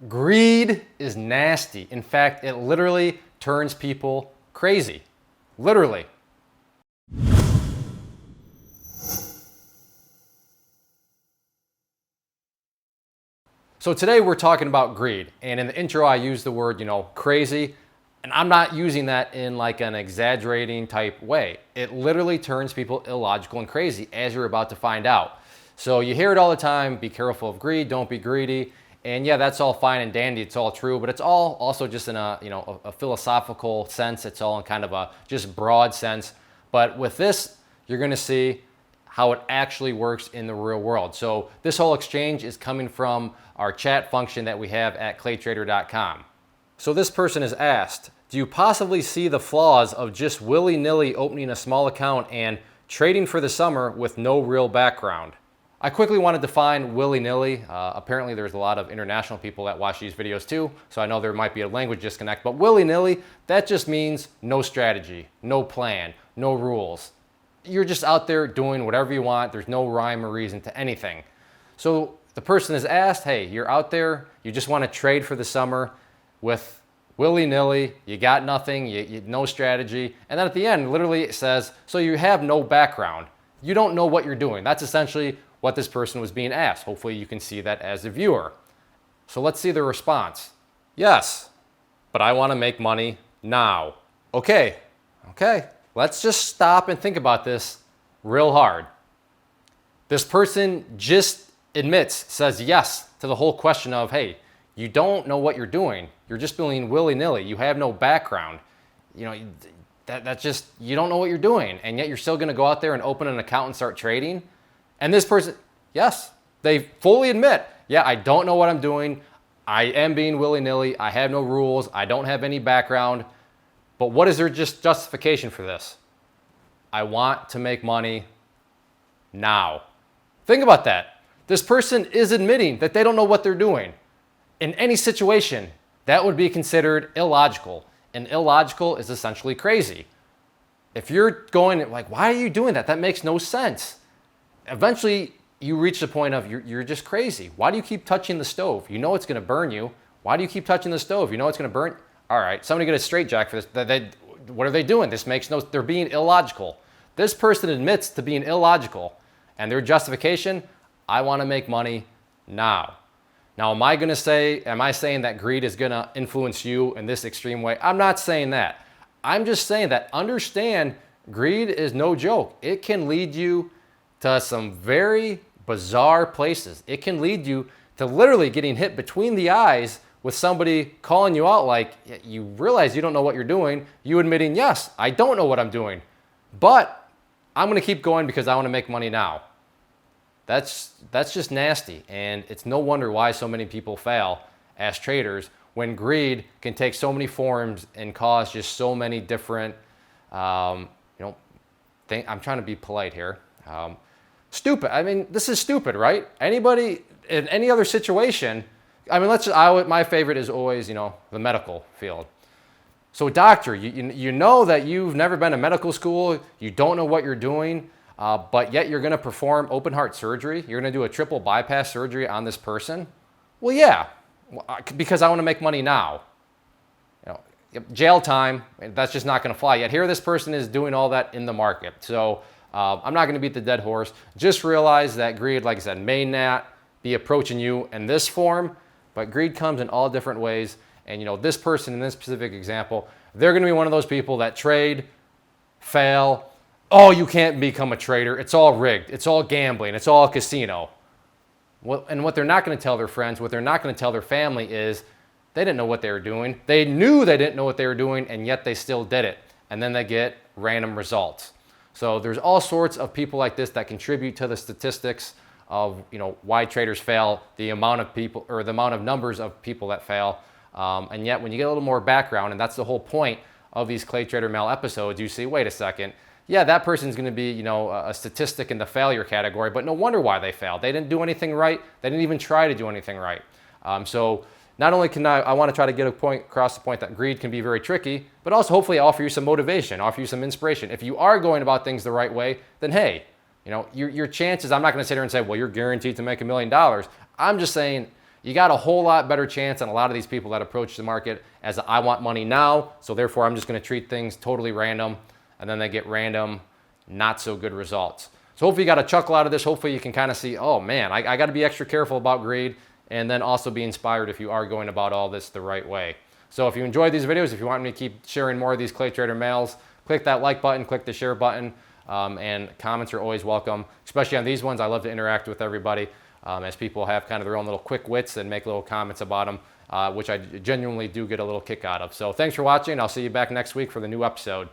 Greed is nasty. In fact, it literally turns people crazy. Literally. So today we're talking about greed. And in the intro, I used the word, crazy. And I'm not using that in like an exaggerating type way. It literally turns people illogical and crazy, as you're about to find out. So you hear it all the time, be careful of greed, don't be greedy. And yeah, that's all fine and dandy, it's all true, but it's all also just in a philosophical sense. It's all in kind of a just broad sense. But with this, you're gonna see how it actually works in the real world. So this whole exchange is coming from our chat function that we have at ClayTrader.com. So this person is asked, do you possibly see the flaws of just willy-nilly opening a small account and trading for the summer with no real background? I quickly want to define willy-nilly. Apparently there's a lot of international people that watch these videos too, so I know there might be a language disconnect, but willy-nilly, that just means no strategy, no plan, no rules. You're just out there doing whatever you want. There's no rhyme or reason to anything. So the person is asked, hey, you're out there, you just want to trade for the summer with willy-nilly, you got nothing, you no strategy, and then at the end, literally it says, so you have no background. You don't know what you're doing. That's essentially what this person was being asked. Hopefully you can see that as a viewer. So let's see the response. Yes, but I want to make money now. Okay, let's just stop and think about this real hard. This person just admits, says yes to the whole question of, hey, you don't know what you're doing. You're just doing willy-nilly. You have no background. That's just, you don't know what you're doing. And yet you're still going to go out there and open an account and start trading. And this person, yes, they fully admit, yeah, I don't know what I'm doing. I am being willy-nilly. I have no rules. I don't have any background. But what is their justification for this? I want to make money now. Think about that. This person is admitting that they don't know what they're doing. In any situation, that would be considered illogical. And illogical is essentially crazy. If you're going like, why are you doing that? That makes no sense. Eventually, you reach the point of you're just crazy. Why do you keep touching the stove? You know it's going to burn you. Why do you keep touching the stove? You know it's going to burn. All right, somebody get a straitjacket for this. What are they doing? This makes no. They're being illogical. This person admits to being illogical, and their justification: I want to make money now. Now, am I saying that greed is going to influence you in this extreme way? I'm not saying that. I'm just saying that understand greed is no joke. It can lead you to some very bizarre places. It can lead you to literally getting hit between the eyes with somebody calling you out like, you realize you don't know what you're doing, you admitting, yes, I don't know what I'm doing, but I'm going to keep going because I want to make money now. That's just nasty, and it's no wonder why so many people fail as traders when greed can take so many forms and cause just so many different, I'm trying to be polite here. Stupid. I mean, this is stupid, right? Anybody in any other situation, I mean, my favorite is always, the medical field. So doctor, you know that you've never been to medical school, you don't know what you're doing, but yet you're going to perform open heart surgery. You're going to do a triple bypass surgery on this person. Well, yeah, because I want to make money now. Jail time, that's just not going to fly. Yet here this person is doing all that in the market. So I'm not going to beat the dead horse. Just realize that greed, like I said, may not be approaching you in this form, but greed comes in all different ways. And this person in this specific example, they're going to be one of those people that trade, fail. Oh, you can't become a trader. It's all rigged. It's all gambling. It's all a casino. And what they're not going to tell their friends, what they're not going to tell their family is they didn't know what they were doing. They knew they didn't know what they were doing, and yet they still did it. And then they get random results. So there's all sorts of people like this that contribute to the statistics of why traders fail, the amount of people or the amount of numbers of people that fail. And yet when you get a little more background, and that's the whole point of these ClayTrader Mail episodes, you see, wait a second, yeah, that person's going to be, a statistic in the failure category, but no wonder why they failed. They didn't do anything right. They didn't even try to do anything right. So not only can I want to try to get across the point that greed can be very tricky, but also hopefully offer you some motivation, offer you some inspiration. If you are going about things the right way, then hey, your chances, I'm not going to sit here and say, well, you're guaranteed to make $1 million. I'm just saying you got a whole lot better chance than a lot of these people that approach the market as I want money now, so therefore I'm just going to treat things totally random, and then they get random, not so good results. So hopefully you got a chuckle out of this. Hopefully you can kind of see, oh man, I got to be extra careful about greed, and then also be inspired if you are going about all this the right way. So if you enjoyed these videos, if you want me to keep sharing more of these ClayTrader mails, click that like button, click the share button, and comments are always welcome, especially on these ones. I love to interact with everybody as people have kind of their own little quick wits and make little comments about them, which I genuinely do get a little kick out of. So thanks for watching. I'll see you back next week for the new episode.